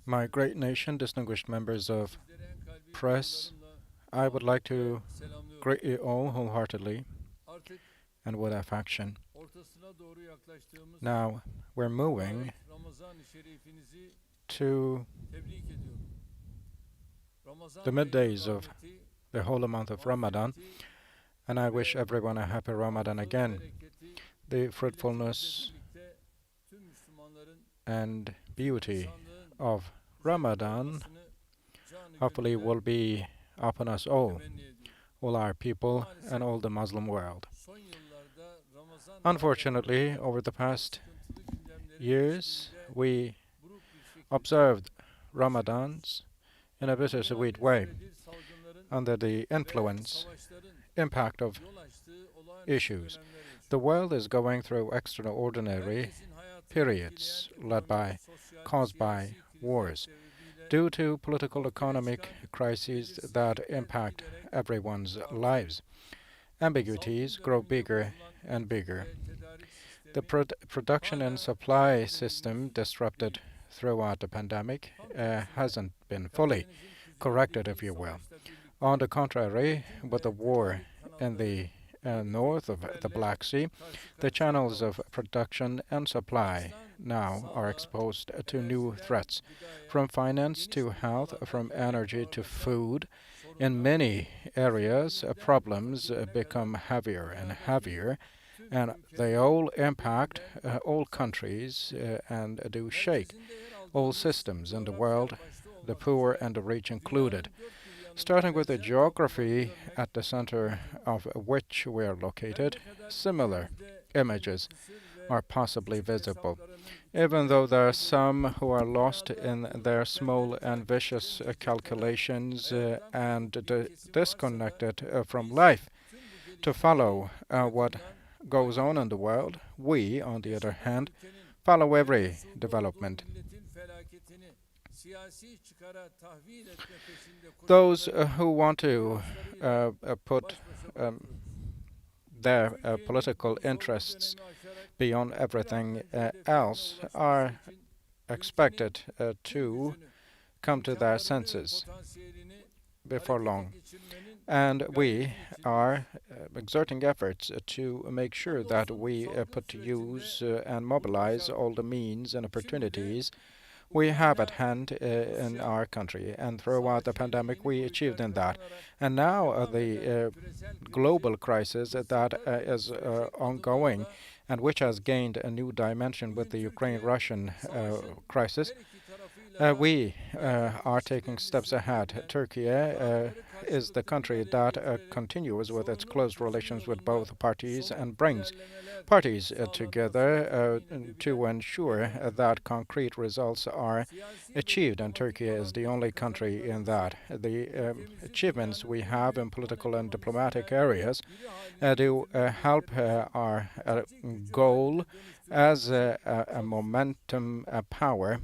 My great nation, distinguished members of press, I would like to greet you all wholeheartedly and with affection. Now, we're moving to the middays of the holy month of Ramadan, and I wish everyone a happy Ramadan again. The fruitfulness and beauty of Ramadan hopefully will be upon us all our people and all the Muslim world. Unfortunately, over the past years, we observed Ramadans in a bittersweet way under the impact of issues. The world is going through extraordinary periods caused by wars due to political economic crises that impact everyone's lives. Ambiguities grow bigger and bigger. The production and supply system disrupted throughout the pandemic hasn't been fully corrected, if you will. On the contrary, with the war in the north of the Black Sea, the channels of production and supply now are exposed to new threats, from finance to health, from energy to food. In many areas, problems become heavier and heavier, and they all impact all countries and do shake all systems in the world, the poor and the rich included. Starting with the geography at the center of which we are located, similar images are possibly visible. Even though there are some who are lost in their small and vicious calculations and disconnected from life to follow what goes on in the world, we, on the other hand, follow every development. Those who want to put their political interests beyond everything else are expected to come to their senses before long. And we are exerting efforts to make sure that we put to use and mobilize all the means and opportunities we have at hand in our country. And throughout the pandemic, we achieved in that. And now the global crisis that is ongoing and which has gained a new dimension with the Ukraine-Russian crisis, we are taking steps ahead. Turkey is the country that continues with its close relations with both parties and brings parties together to ensure that concrete results are achieved. And Turkey is the only country in that. The achievements we have in political and diplomatic areas do help our goal as a momentum power.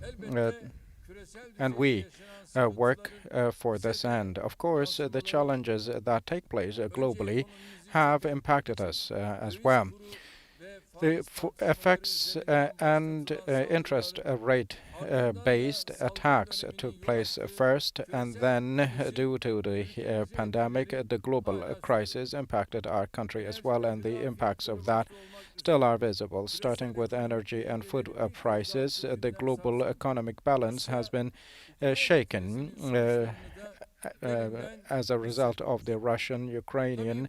And we work for this end. Of course, the challenges that take place globally have impacted us as well. The effects and interest rate based attacks took place first, and then due to the pandemic, the global crisis impacted our country as well, and the impacts of that still are visible. Starting with energy and food prices, the global economic balance has been shaken as a result of the Russian-Ukrainian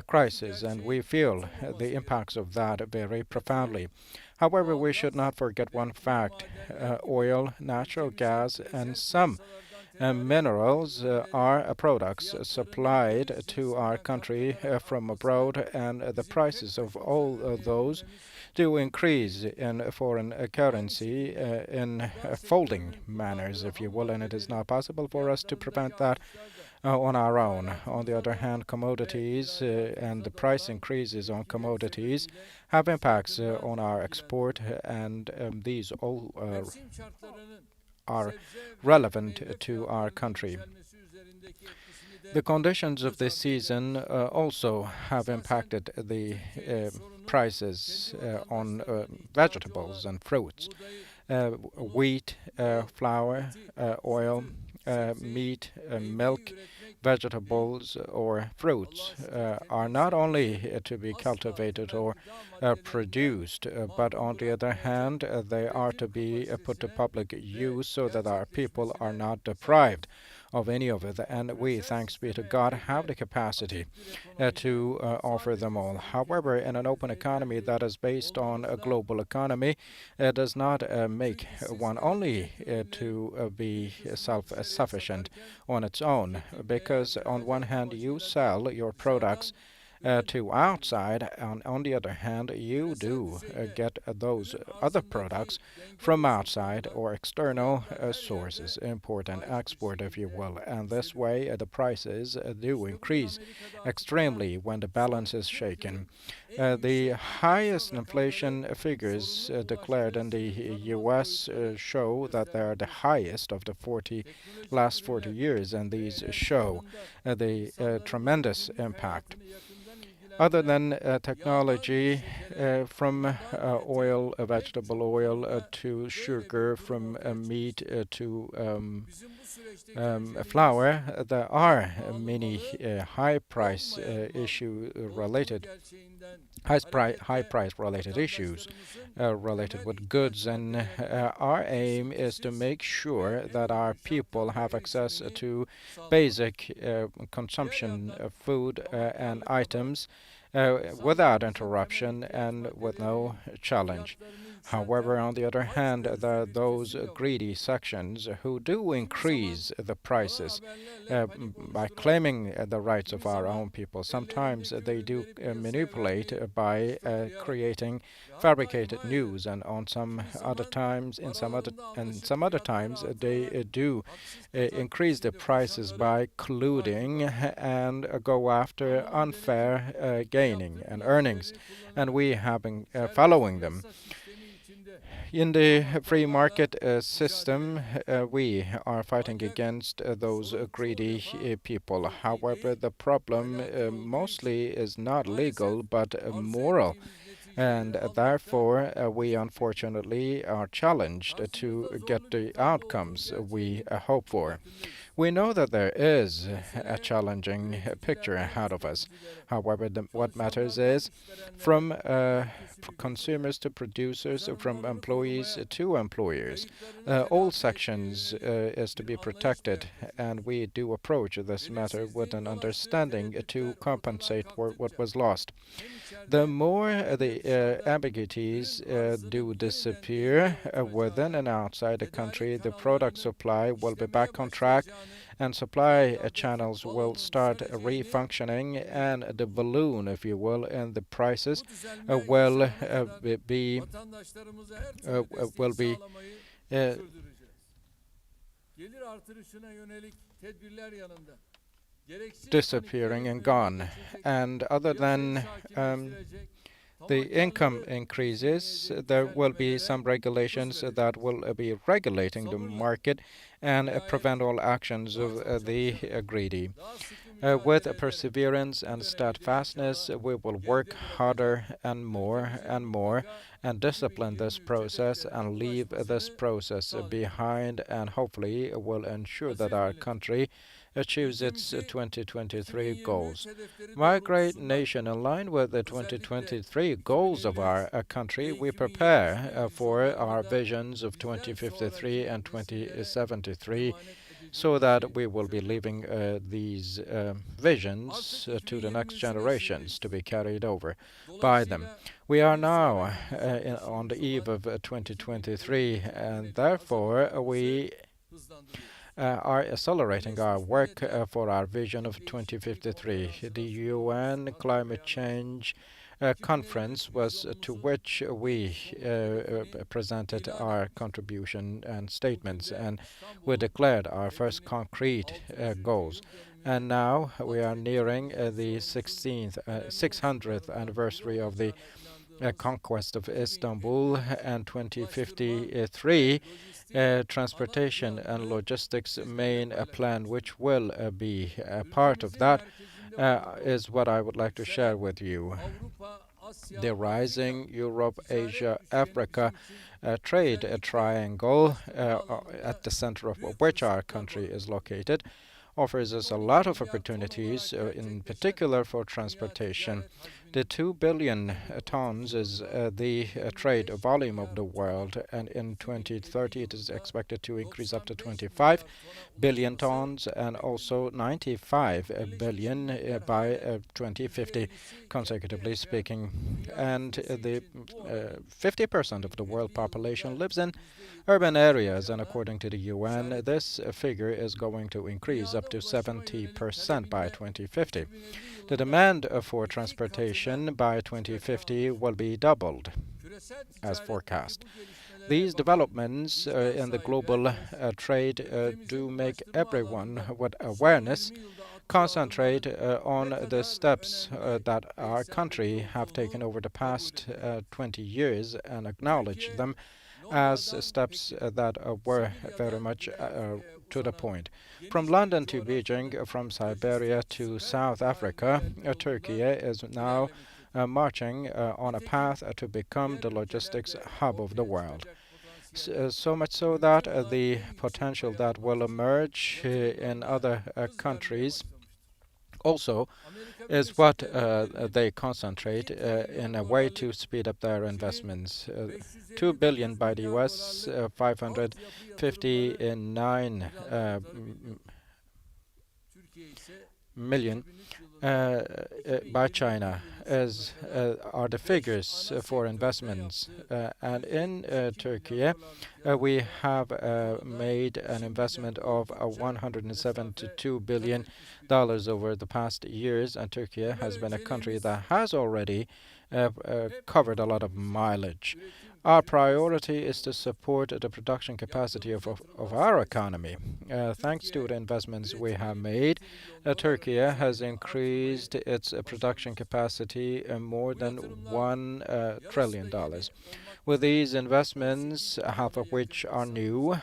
crisis, and we feel the impacts of that very profoundly. However, we should not forget one fact. Oil, natural gas, and some minerals are products supplied to our country from abroad, and the prices of all those do increase in foreign currency in folding manners, if you will, and it is not possible for us to prevent that on our own. On the other hand, commodities and the price increases on commodities have impacts on our export, and these all are relevant to our country. The conditions of this season also have impacted the prices on vegetables and fruits. Wheat, flour, oil, meat, milk, vegetables or fruits are not only to be cultivated or produced, but on the other hand, they are to be put to public use so that our people are not deprived of any of it. And we, thanks be to God, have the capacity to offer them all. However, in an open economy that is based on a global economy, does not make one only to be self-sufficient on its own, because on one hand you sell your products to outside, and on the other hand, you do get those other products from outside or external sources, import and export, if you will. And this way, the prices do increase extremely when the balance is shaken. The highest inflation figures declared in the U.S. Show that they are the highest of the last 40 years, and these show the tremendous impact. Other than technology, from oil, vegetable oil, to sugar, from meat to flour, there are many high price related issues related with goods, and our aim is to make sure that our people have access to basic consumption of food and items without interruption and with no challenge. However, on the other hand, there are those greedy sections who do increase the prices by claiming the rights of our own people. Sometimes they do manipulate by creating fabricated news, and on some other times, some other times, they do increase the prices by colluding and go after unfair gaining and earnings, and we have been following them. In the free market system, we are fighting against those greedy people. However, the problem mostly is not legal but moral, and therefore we unfortunately are challenged to get the outcomes we hope for. We know that there is a challenging picture ahead of us. However, what matters is from consumers to producers, from employees to employers, all sections is to be protected, and we do approach this matter with an understanding to compensate for what was lost. The more the ambiguities do disappear within and outside the country, the product supply will be back on track, and supply channels will start re-functioning, and the balloon, if you will, in the prices will be disappearing and gone. And other than the income increases, there will be some regulations that will be regulating the market and prevent all actions of the greedy. With perseverance and steadfastness, we will work harder and more and discipline this process and leave this process behind, and hopefully will ensure that our country achieves its 2023 goals. My great nation, in line with the 2023 goals of our country, we prepare for our visions of 2053 and 2073, so that we will be leaving these visions to the next generations to be carried over by them. We are now on the eve of 2023, and therefore we are accelerating our work for our vision of 2053. The UN Climate Change Conference was to which we presented our contribution and statements, and we declared our first concrete goals. And now we are nearing the 600th anniversary of the conquest of Istanbul, and 2053 transportation and logistics main plan, which will be a part of that, is what I would like to share with you. The rising Europe-Asia-Africa trade triangle, at the center of which our country is located, offers us a lot of opportunities, in particular for transportation. The 2 billion tons is the trade volume of the world, and in 2030 it is expected to increase up to 25 billion tons and also 95 billion by 2050, consecutively speaking. And the 50% of the world population lives in urban areas, and according to the UN, this figure is going to increase up to 70% by 2050. The demand for transportation by 2050 will be doubled, as forecast. These developments in the global trade do make everyone with awareness concentrate on the steps that our country have taken over the past 20 years and acknowledge them as steps that were very much to the point. From London to Beijing, from Siberia to South Africa, Turkey is now marching on a path to become the logistics hub of the world. So much so that the potential that will emerge in other countries also is what they concentrate in a way to speed up their investments. 2 billion by the US, 559 million by China as are the figures for investments. And in Turkey, we have made an investment of $172 billion over the past years, and Turkey has been a country that has already covered a lot of mileage. Our priority is to support the production capacity of our economy. Thanks to the investments we have made, Turkey has increased its production capacity more than $1 trillion. With these investments, half of which are new,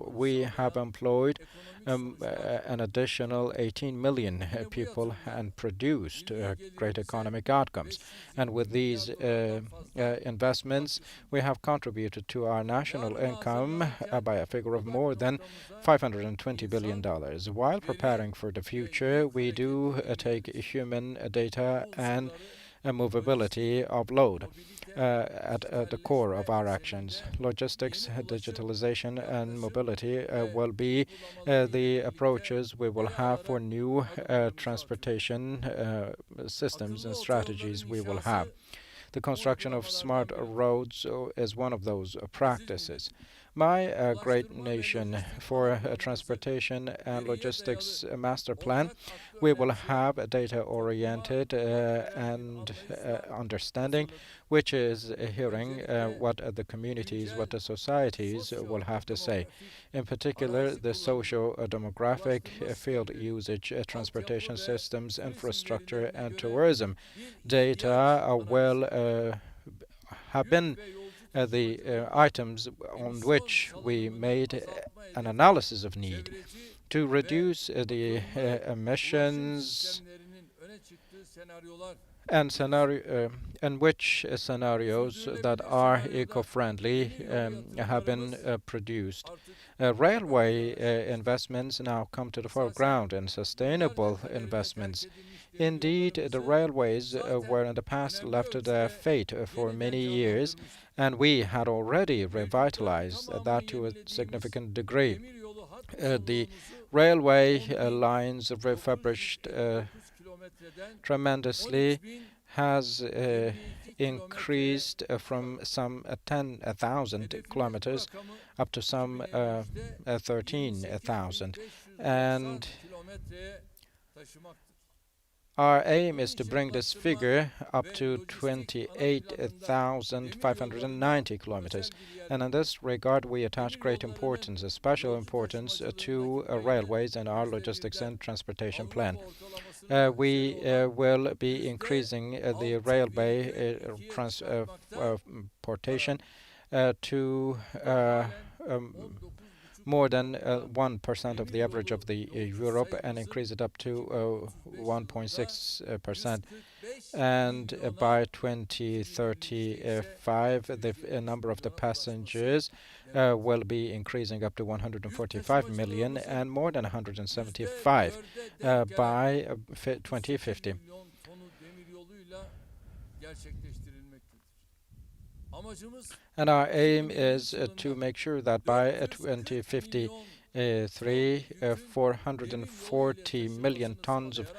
we have employed an additional 18 million people and produced great economic outcomes. And with these investments, we have contributed to our national income by a figure of more than $520 billion. While preparing for the future, we do take human data and movability of load at the core of our actions. Logistics, digitalization, and mobility will be the approaches we will have for new transportation systems and strategies we will have. The construction of smart roads is one of those practices. My great nation for transportation and logistics master plan, we will have a data-oriented and understanding, which is hearing what the communities, what the societies will have to say. In particular, the socio-demographic, field usage, transportation systems, infrastructure, and tourism data will have been the items on which we made an analysis of need to reduce the emissions and which scenarios that are eco-friendly have been produced. Railway investments now come to the foreground and sustainable investments. Indeed, the railways were in the past left to their fate for many years, and we had already revitalized that to a significant degree. The railway lines refurbished tremendously has increased from some 10,000 kilometers up to some 13,000. And our aim is to bring this figure up to 28,590 kilometers. And in this regard, we attach great importance, a special importance to railways and our logistics and transportation plan. We will be increasing the railway transportation to more than 1% of the average of the Europe, and increase it up to 1.6%. And by 2035, the number of the passengers will be increasing up to 145 million and more than 175 by 2050. And our aim is to make sure that by 2053, 440 million tons of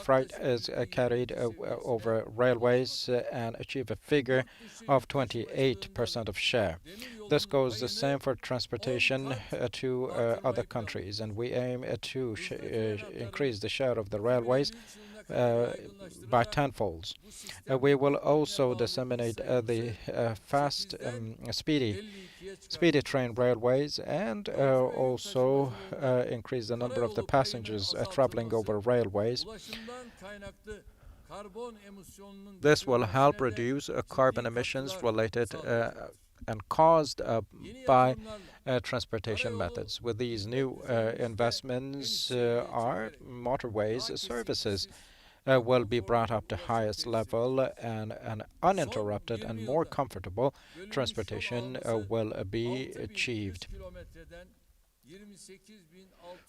freight is carried over railways and achieve a figure of 28% of share. This goes the same for transportation to other countries, and we aim to increase the share of the railways by tenfolds. We will also disseminate the fast, speedy train railways, and also increase the number of the passengers traveling over railways. This will help reduce carbon emissions related and caused by transportation methods. With these new investments, our motorways services will be brought up to highest level, and an uninterrupted and more comfortable transportation will be achieved.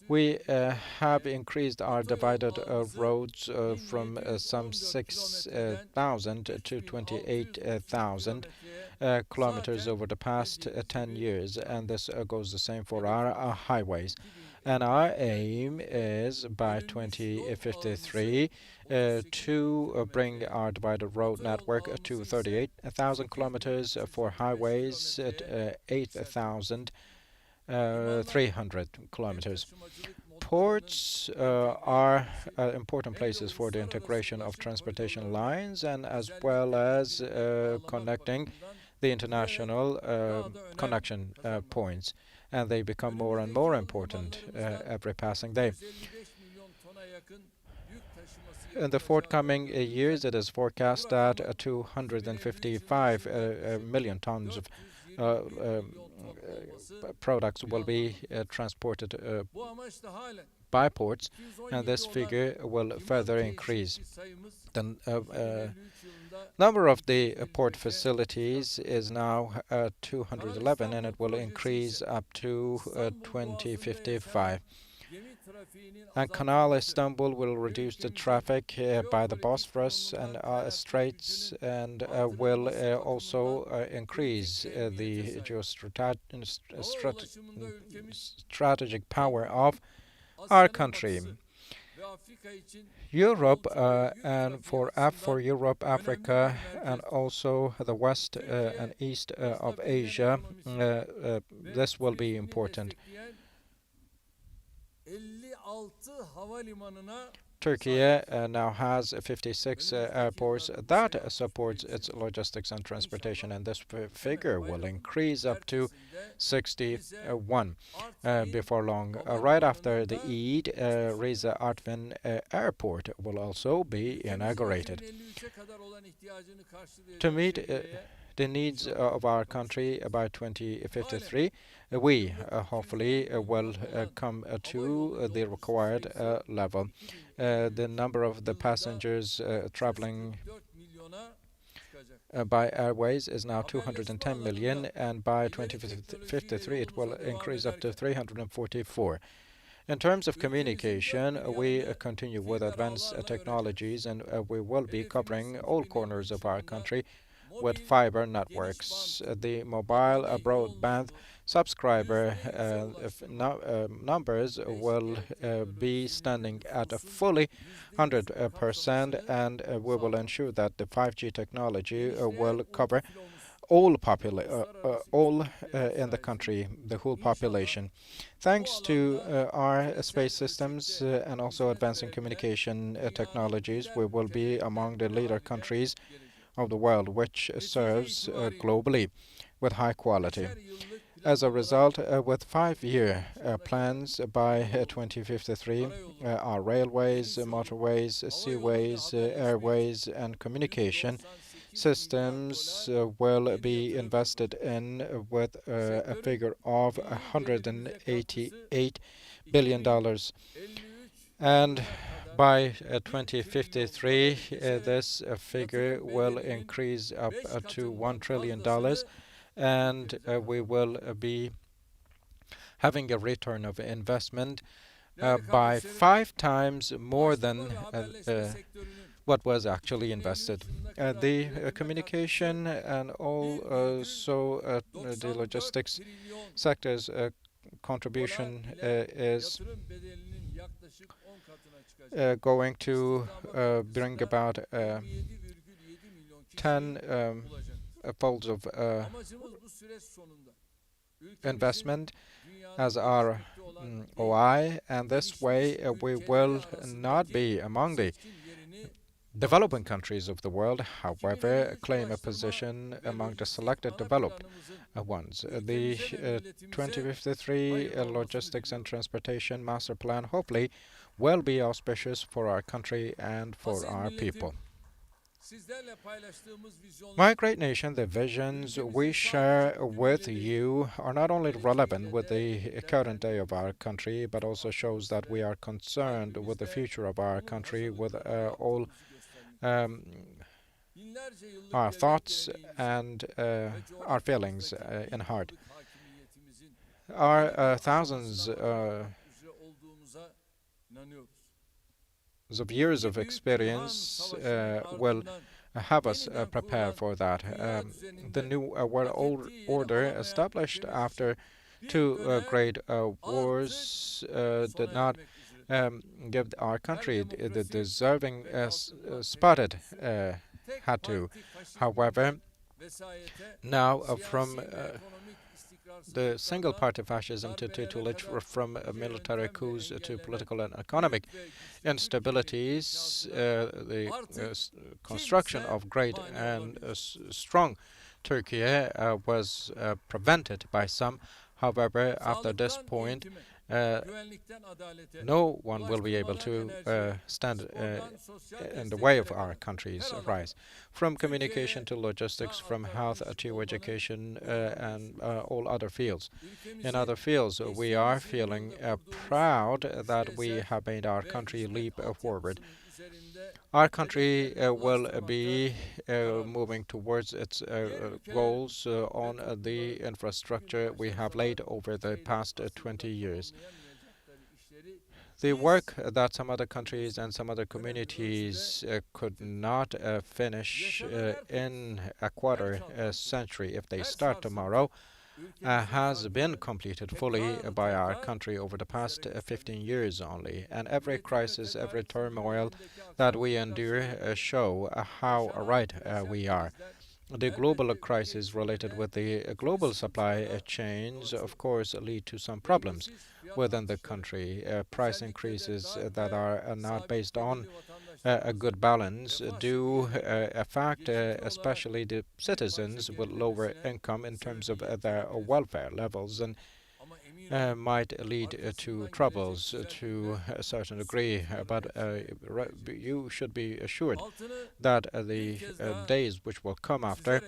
We have increased our divided roads from some 6,000 to 28,000 kilometers over the past 10 years, and this goes the same for our highways. And our aim is by 2053 to bring our divided road network to 38,000 kilometers, for highways at 8,300 kilometers. Ports are important places for the integration of transportation lines, and as well as connecting the international connection points, and they become more and more important every passing day. In the forthcoming years, it is forecast that 255 million tons of products will be transported by ports, and this figure will further increase. The number of the port facilities is now 211, and it will increase up to 2055. And Canal Istanbul will reduce the traffic by the Bosphorus and Straits, and will also increase the strategic power of our country. Europe, and for Europe, Africa, and also the west and east of Asia, this will be important. Turkey now has 56 airports that supports its logistics and transportation, and this figure will increase up to 61 before long. Right after the Eid, Rize Artvin Airport will also be inaugurated. To meet the needs of our country by 2053, we hopefully will come to the required level. The number of the passengers traveling by airways is now 210 million, and by 2053 it will increase up to 344. In terms of communication, we continue with advanced technologies, and we will be covering all corners of our country with fiber networks. The mobile broadband subscriber numbers will be standing at a fully 100%, and we will ensure that the 5G technology will cover all in the country, the whole population. Thanks to our space systems and also advancing communication technologies, we will be among the leader countries of the world, which serves globally with high quality. As a result, with 5-year plans by 2053, our railways, motorways, seaways, airways, and communication systems will be invested in with a figure of $188 billion. And by 2053, this figure will increase up to $1 trillion, and we will be having a return of investment by 5 times more than what was actually invested. The communication and also the logistics sector's contribution is going to bring about 10 folds of investment as our OI, and this way we will not be among the developing countries of the world, however, claim a position among the selected developed ones. The 2053 Logistics and Transportation Master Plan hopefully will be auspicious for our country and for our people. My great nation, the visions we share with you are not only relevant with the current day of our country, but also shows that we are concerned with the future of our country, with all our thoughts and our feelings in heart. Our thousands of years of experience will have us prepared for that. The new world order established after two great wars did not give our country the deserving spot it had to. However, now from the single-party fascism from military coups to political and economic instabilities, the construction of great and strong Turkey was prevented by some. However, after this point, no one will be able to stand in the way of our country's rise. From communication to logistics, from health to education and all other fields. In other fields, we are feeling proud that we have made our country leap forward. Our country will be moving towards its goals on the infrastructure we have laid over the past 20 years. The work that some other countries and some other communities could not finish in a quarter century if they start tomorrow has been completed fully by our country over the past 15 years only. And every crisis, every turmoil that we endure show how right we are. The global crisis related with the global supply chains, of course, lead to some problems within the country. Price increases that are not based on a good balance do affect especially the citizens with lower income in terms of their welfare levels, and might lead to troubles to a certain degree. But you should be assured that the days which will come after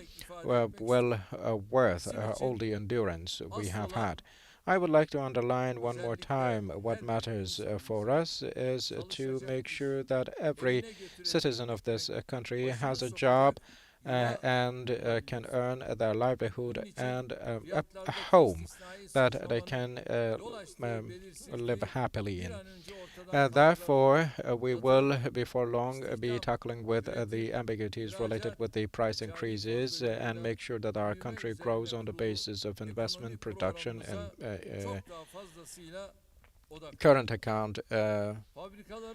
will worth all the endurance we have had. I would like to underline one more time what matters for us is to make sure that every citizen of this country has a job and can earn their livelihood and a home that they can live happily in. Therefore, we will before long be tackling with the ambiguities related with the price increases and make sure that our country grows on the basis of investment, production, and current account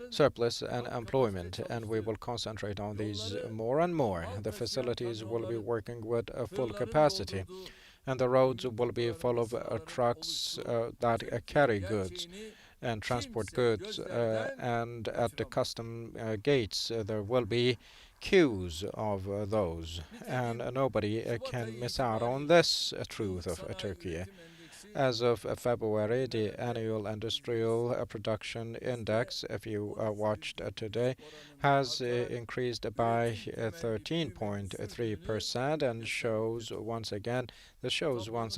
surplus and employment, and we will concentrate on these more and more. The facilities will be working with a full capacity, and the roads will be full of trucks that carry goods and transport goods, and at the custom gates there will be queues of those, and nobody can miss out on this truth of Turkey. As of February, the annual industrial production index, if you watched today, has increased by 13.3% and shows once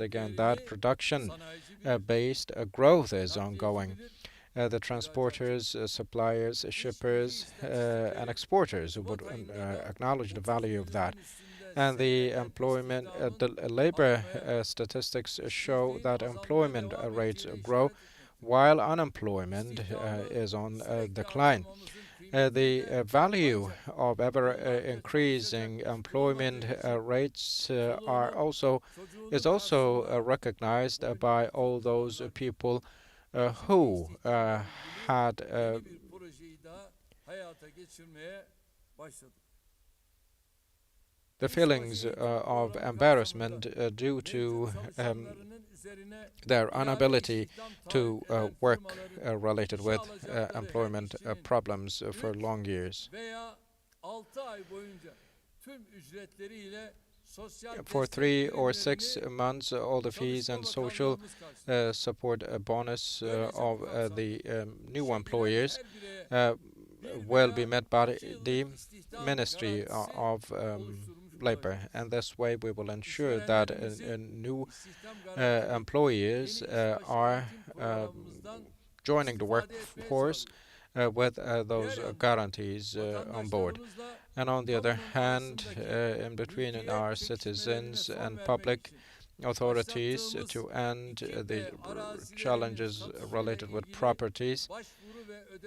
again that production-based growth is ongoing. The transporters, suppliers, shippers, and exporters would acknowledge the value of that. And the labor statistics show that employment rates grow while unemployment is on decline. The value of ever increasing employment rates is also recognized by all those people who had the feelings of embarrassment due to their inability to work related with employment problems for long years. For 3 or 6 months, all the fees and social support bonus of the new employers will be met by the Ministry of Labor, and this way we will ensure that new employees are joining the workforce with those guarantees on board. And on the other hand, in between our citizens and public authorities to end the challenges related with properties,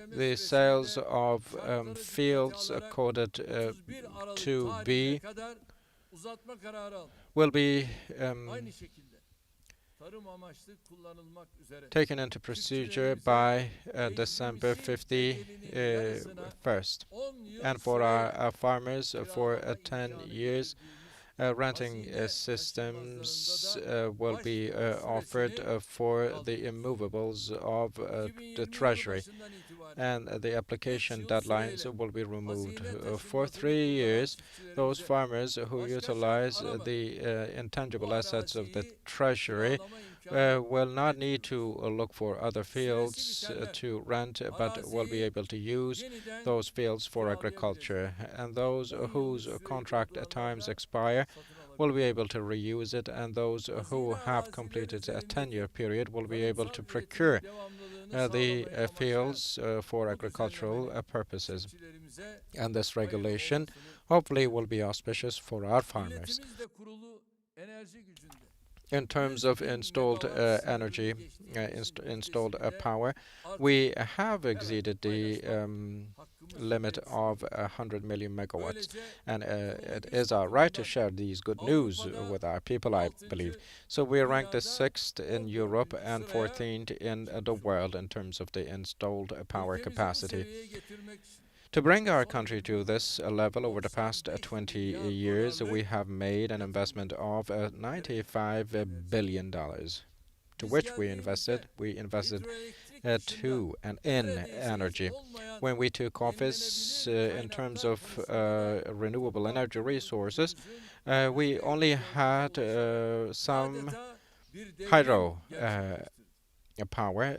the sales of fields coded 2B will be taken into procedure by December 51st. And for our farmers, for 10 years, renting systems will be offered for the immovables of the Treasury, and the application deadlines will be removed. For 3 years, those farmers who utilize the intangible assets of the Treasury will not need to look for other fields to rent, but will be able to use those fields for agriculture. And those whose contract times expire will be able to reuse it, and those who have completed a 10-year period will be able to procure the fields for agricultural purposes. And this regulation hopefully will be auspicious for our farmers. In terms of installed energy, installed power, we have exceeded the limit of 100 million megawatts, and it is our right to share these good news with our people, I believe. So we are ranked the 6th in Europe and 14th in the world in terms of the installed power capacity. To bring our country to this level over the past 20 years, we have made an investment of $95 billion, to which we invested to and in energy. When we took office, in terms of renewable energy resources, we only had some hydro power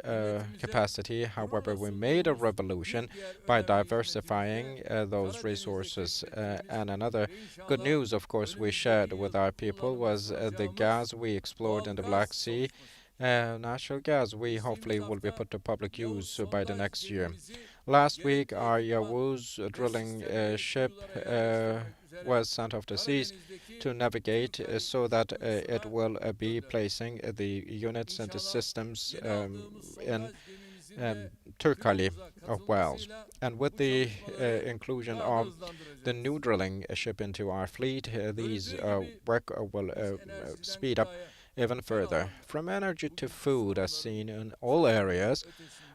capacity. However, we made a revolution by diversifying those resources. And another good news, of course, we shared with our people was the gas we explored in the Black Sea. Natural gas we hopefully will be put to public use by the next year. Last week, our Yavuz drilling ship was sent off the seas to navigate so that it will be placing the units and the systems in Turkali of Wales. And with the inclusion of the new drilling ship into our fleet, these work will speed up even further. From energy to food, as seen in all areas,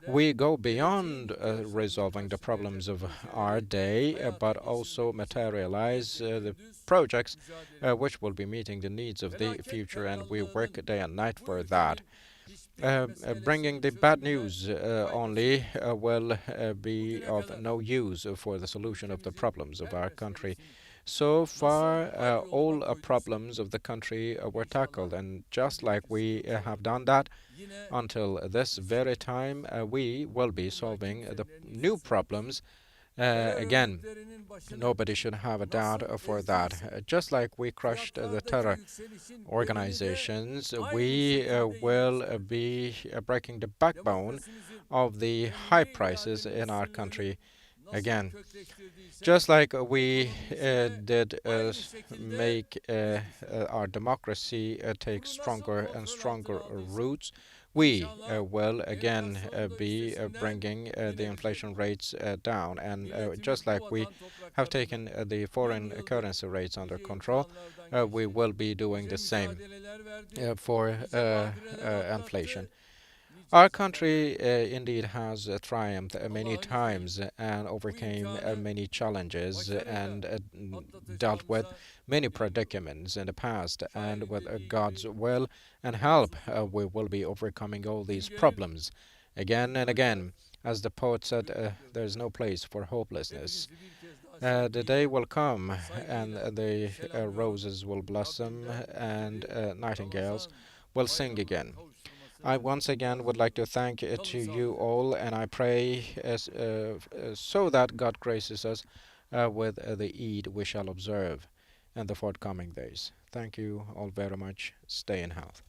we go beyond resolving the problems of our day, but also materialize the projects which will be meeting the needs of the future, and we work day and night for that. Bringing the bad news only will be of no use for the solution of the problems of our country. So far, all problems of the country were tackled, and just like we have done that until this very time, we will be solving the new problems again. Nobody should have a doubt for that. Just like we crushed the terror organizations, we will be breaking the backbone of the high prices in our country again. Just like we did make our democracy take stronger and stronger roots, we will again be bringing the inflation rates down. And just like we have taken the foreign currency rates under control, we will be doing the same for inflation. Our country indeed has triumphed many times and overcame many challenges and dealt with many predicaments in the past. And with God's will and help, we will be overcoming all these problems again and again. As the poet said, there's no place for hopelessness. The day will come and the roses will blossom and nightingales will sing again. I once again would like to thank to you all, and I pray so that God graces us with the Eid we shall observe in the forthcoming days. Thank you all very much. Stay in health.